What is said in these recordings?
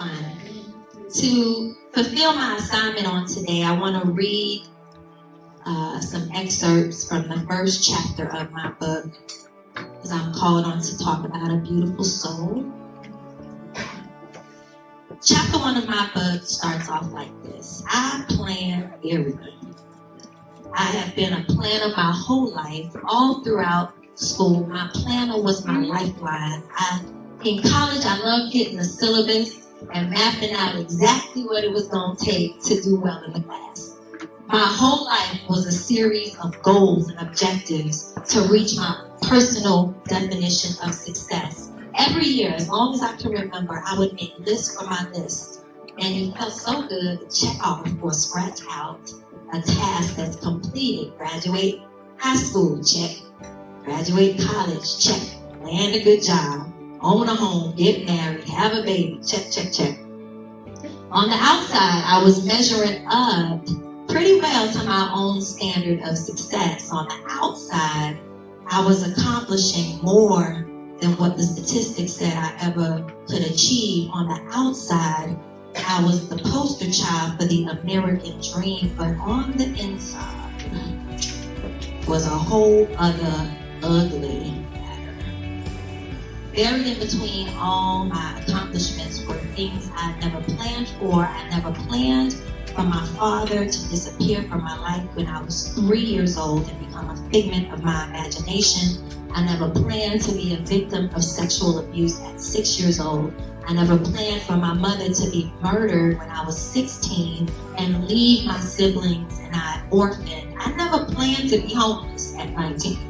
fun. To fulfill my assignment on today, I want to read some excerpts from the first chapter of my book, because I'm called on to talk about a beautiful soul. Chapter 1 of my book starts off like this. I plan everything. I have been a planner my whole life, all throughout school. My planner was my lifeline. In college, I loved getting the syllabus and mapping out exactly what it was going to take to do well in the class. My whole life was a series of goals and objectives to reach my personal definition of success. Every year, as long as I can remember, I would make lists for my list. And it felt so good to check off or scratch out a task that's completed. Graduate high school, check. Graduate college, check. Land a good job. Own a home, get married, have a baby, check, check, check. On the outside, I was measuring up pretty well to my own standard of success. On the outside, I was accomplishing more than what the statistics said I ever could achieve. On the outside, I was the poster child for the American dream, but on the inside was a whole other ugly matter. Buried in between all my accomplishments were things I never planned for. I never planned for my father to disappear from my life when I was 3 years old and become a figment of my imagination. I never planned to be a victim of sexual abuse at 6 years old. I never planned for my mother to be murdered when I was 16 and leave my siblings and I orphaned. I never planned to be homeless at 19.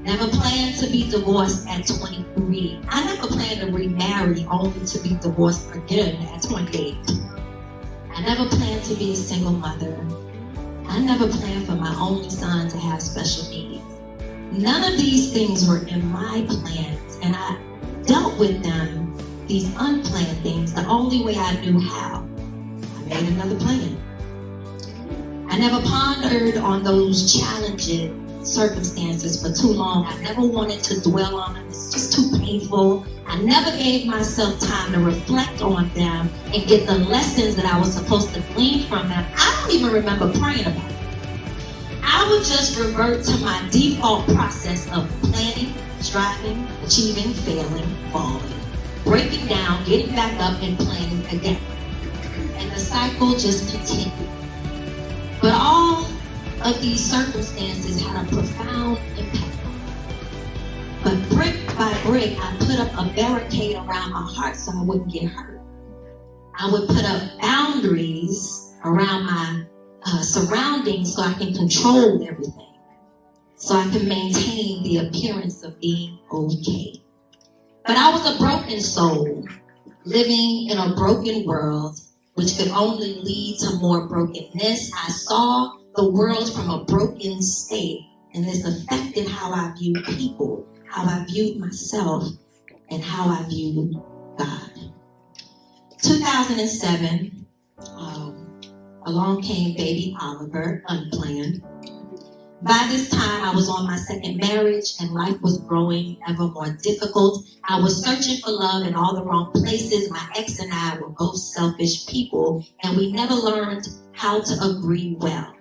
Never planned to be divorced at 23. I never planned to remarry only to be divorced again at 28. I never planned to be a single mother. I never planned for my only son to have special needs. None of these things were in my plans, and I dealt with them, these unplanned things, the only way I knew how. I made another plan. I never pondered on those challenging circumstances for too long. I never wanted to dwell on them. It's just too painful. I never gave myself time to reflect on them and get the lessons that I was supposed to glean from them. I don't even remember praying about it. I would just revert to my default process of planning, striving, achieving, failing, falling, breaking down, getting back up, and planning again. And the cycle just continued. But all of these circumstances had a profound impact on me. But brick by brick, I put up a barricade around my heart so I wouldn't get hurt. I would put up boundaries around my surroundings so I can control everything, so I can maintain the appearance of being okay. But I was a broken soul, living in a broken world, which could only lead to more brokenness. I saw the world from a broken state, and this affected how I viewed people, how I viewed myself, and how I viewed God. 2007, along came baby Oliver, unplanned. By this time, I was on my second marriage, and life was growing ever more difficult. I was searching for love in all the wrong places. My ex and I were both selfish people, and we never learned how to agree well.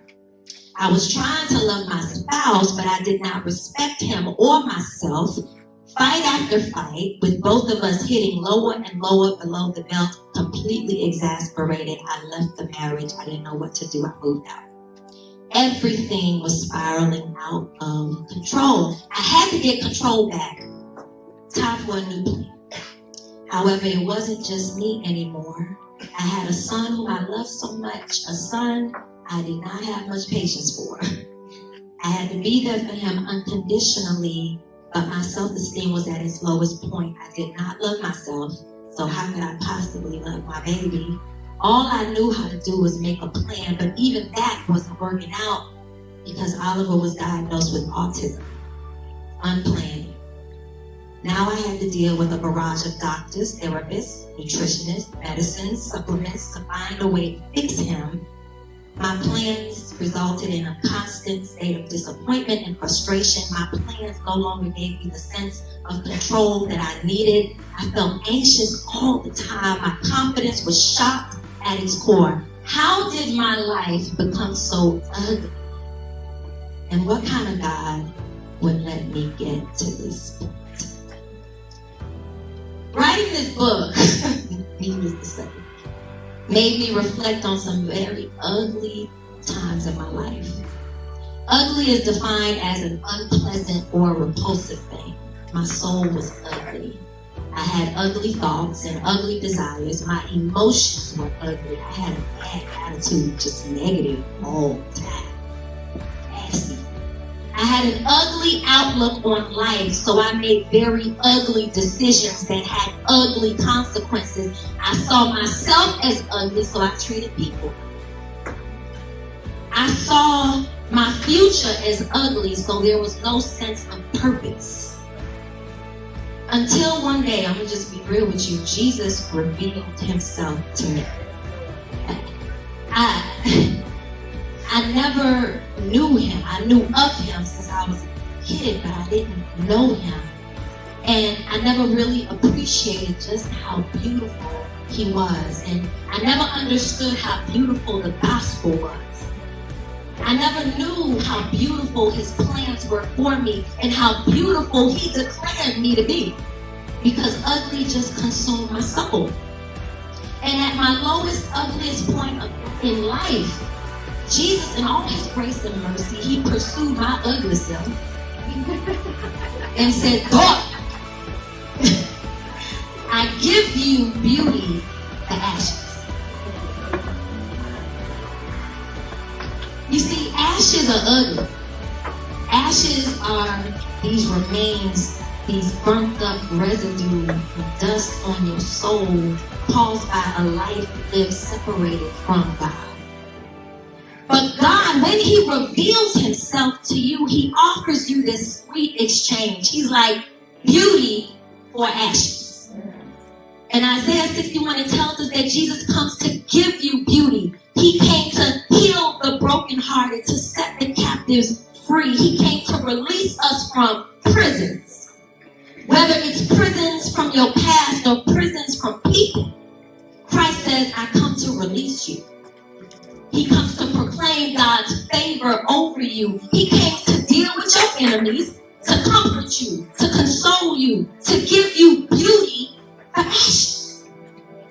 I was trying to love my spouse, but I did not respect him or myself. Fight after fight, with both of us hitting lower and lower below the belt, completely exasperated, I left the marriage. I didn't know what to do. I moved out. Everything was spiraling out of control. I had to get control back. Time for a new plan. However, it wasn't just me anymore. I had a son whom I loved so much, a son I did not have much patience for. I had to be there for him unconditionally, but my self-esteem was at its lowest point. I did not love myself, so how could I possibly love my baby? All I knew how to do was make a plan, but even that wasn't working out because Oliver was diagnosed with autism. Unplanned. Now I had to deal with a barrage of doctors, therapists, nutritionists, medicines, supplements to find a way to fix him. My plans resulted in a constant state of disappointment and frustration. My plans no longer gave me the sense of control that I needed. I felt anxious all the time. My confidence was shocked at its core. How did my life become so ugly? And what kind of God would let me get to this point? Writing this book, needless to say, made me reflect on some very ugly times in my life. Ugly is defined as an unpleasant or repulsive thing. My soul was ugly. I had ugly thoughts and ugly desires. My emotions were ugly. I had a bad attitude, just negative all the time. Nasty. I had an ugly outlook on life, so I made very ugly decisions that had ugly consequences. I saw myself as ugly, so I treated people. I saw my future as ugly, so there was no sense of purpose. Until one day, I'm going to just be real with you, Jesus revealed himself to me. I never knew him. I knew of him since I was a kid, but I didn't know him. And I never really appreciated just how beautiful he was. And I never understood how beautiful the gospel was. I never knew how beautiful his plans were for me and how beautiful he declared me to be. Because ugly just consumed my soul. And at my lowest, ugliest point in life, Jesus, in all his grace and mercy, he pursued my ugly self and said, "God, I give you beauty for ashes." You see, ashes are ugly. Ashes are these remains, these burnt up residue of dust on your soul caused by a life lived separated from God. But God, when he reveals himself to you, he offers you this sweet exchange. He's like, beauty for ashes. And Isaiah 61, it tells us that Jesus comes to give you beauty. He came to heal the brokenhearted, to set the captives free. He came to release us from prisons. Whether it's prisons from your past or prisons from people, Christ says, I come to release you. He comes to proclaim God's favor over you. He came to deal with your enemies, to comfort you, to console you, to give you beauty for ashes.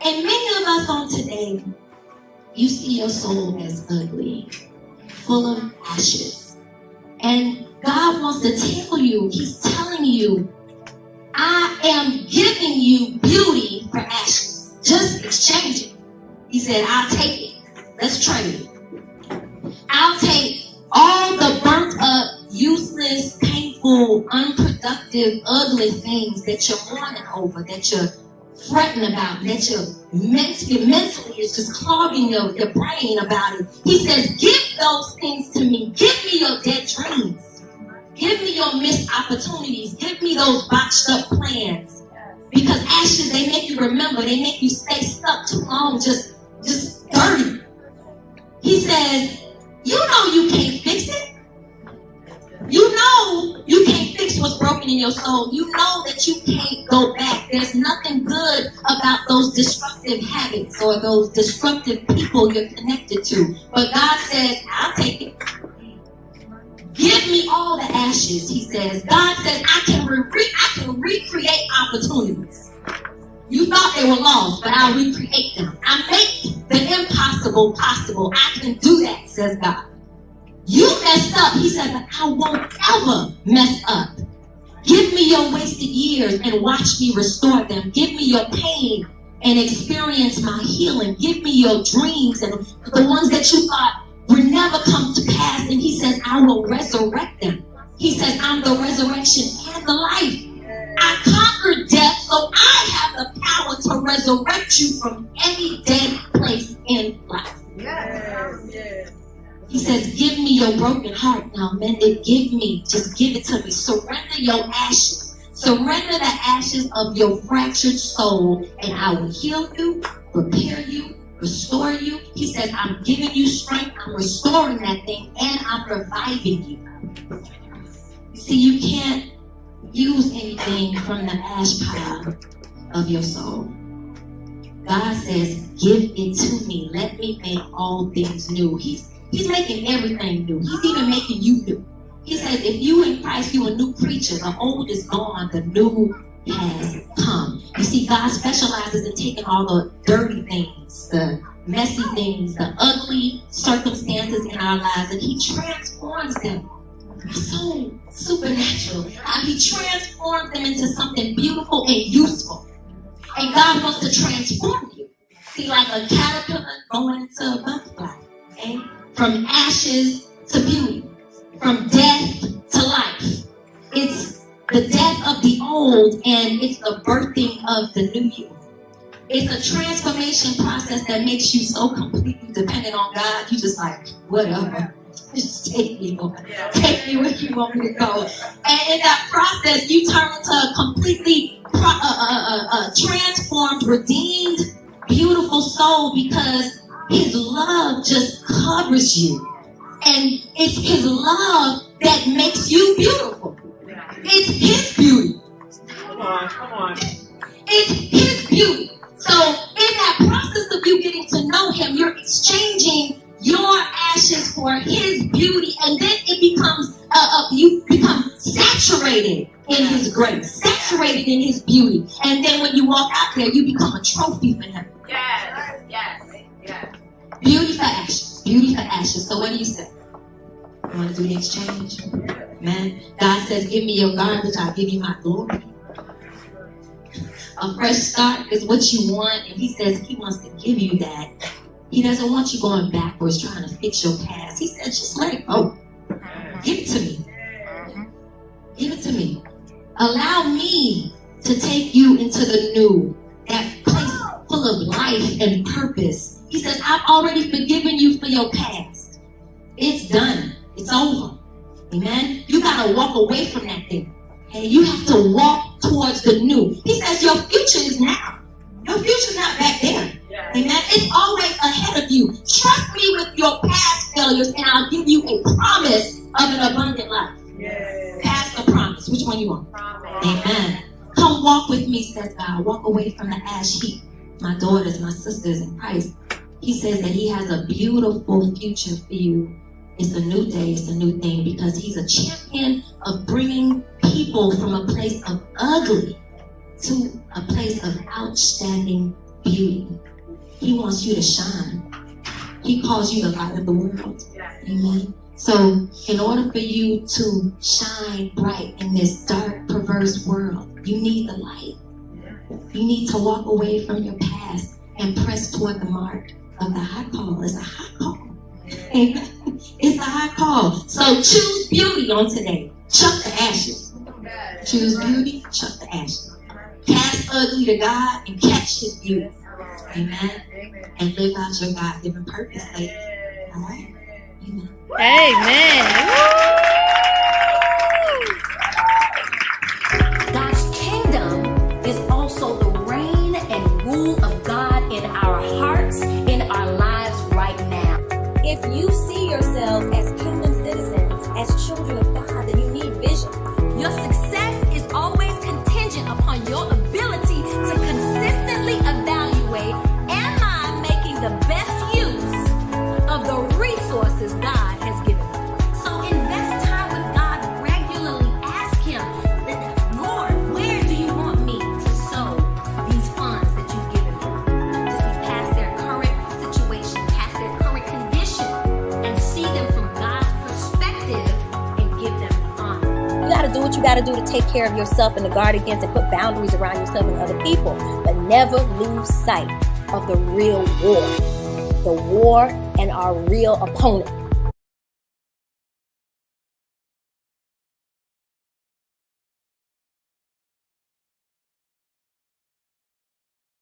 And many of us on today, you see your soul as ugly, full of ashes. And God wants to tell you, he's telling you, I am giving you beauty for ashes. Just exchange it. He said, I'll take it. Let's trade it. I'll take all the burnt up, useless, painful, unproductive, ugly things that you're mourning over, that you're fretting about, that you're mentally is just clogging your brain about it. He says, give those things to me. Give me your dead dreams. Give me your missed opportunities. Give me those botched up plans. Because ashes, they make you remember. They make you stay stuck too long, just dirty. He says, you know you can't fix it. You know you can't fix what's broken in your soul. You know that you can't go back. There's nothing good about those destructive habits or those destructive people you're connected to. But God says, I'll take it. Give me all the ashes, he says. God says, I can recreate opportunities. You thought they were lost, but I'll recreate them. I make the impossible possible. I can do that, says God. You messed up. He said, but I won't ever mess up. Give me your wasted years and watch me restore them. Give me your pain and experience my healing. Give me your dreams and the ones that you thought would never come to pass. And he says, I will resurrect them. He says, I'm the resurrection and the life. I conquered death, so I have the power to resurrect you from any dead place in life. Yes. He says, give me your broken heart now, mend it. Just give it to me. Surrender your ashes. Surrender the ashes of your fractured soul, and I will heal you, repair you, restore you. He says, I'm giving you strength, I'm restoring that thing, and I'm reviving you. You see, you can't use anything from the ash pile of your soul. God says, give it to me. Let me make all things new. He's making everything new. He's even making you new. He says, if you in Christ, you a new creature. The old is gone, the new has come. You see, God specializes in taking all the dirty things, the messy things, the ugly circumstances in our lives, and He transforms them. So supernatural. He transforms them into something beautiful and useful. And God wants to transform you. See, like a caterpillar going into a butterfly. Okay? From ashes to beauty. From death to life. It's the death of the old and it's the birthing of the new you. It's a transformation process that makes you so completely dependent on God. You just like, whatever. Just take me, Lord. Take me where you want me to go. And in that process, you turn into a completely transformed, redeemed, beautiful soul because His love just covers you. And it's His love that makes you beautiful. It's His beauty. Come on. It's His beauty. So in that process of you getting to know Him, you're exchanging your ashes for His beauty, and then it becomes you become saturated in His grace, saturated in His beauty, and then when you walk out there, you become a trophy for Him. Yes. Beauty for ashes, beauty for ashes. So what do you say? You want to do the exchange? Man, God says, give me your garbage, I'll give you my glory. A fresh start is what you want, and He says He wants to give you that. He doesn't want you going backwards trying to fix your past. He said, just let it go. Give it to me. Give it to me. Allow me to take you into the new, that place full of life and purpose. He says, I've already forgiven you for your past. It's done. It's over. Amen? You got to walk away from that thing. And you have to walk towards the new. He says, your future is now. Your future's not back there. Amen. It's always ahead of you. Trust me with your past failures, and I'll give you a promise of an abundant life. Past or promise? Which one you want? Promise. Amen. Come walk with me, says God. Walk away from the ash heap. My daughters, my sisters in Christ. He says that He has a beautiful future for you. It's a new day. It's a new thing because He's a champion of bringing people from a place of ugly to a place of outstanding beauty. He wants you to shine. He calls you the light of the world. Amen. So in order for you to shine bright in this dark, perverse world, you need the light. You need to walk away from your past and press toward the mark of the high call. It's a high call. Amen. It's a high call. So choose beauty on today. Chuck the ashes. Choose beauty, chuck the ashes. Cast ugly to God and catch His beauty. Amen. And live out your God-given purpose, ladies. All right? Amen. God's kingdom is also the reign and rule of God in our hearts, in our lives right now. If you see yourselves as kingdom citizens, as children of God, then you need vision. Your success is always contingent upon your ability to consistently evaluate, am I making the best use of the resources God has given me? So invest time with God regularly. Ask Him, Lord, where do you want me to sow these funds that you've given me? To see past their current situation, past their current condition, and see them from God's perspective and give them honor. You got to do what you got to do to take care of yourself and to guard against and put boundaries around yourself and other people. But never lose sight of the real war. The war and our real opponent.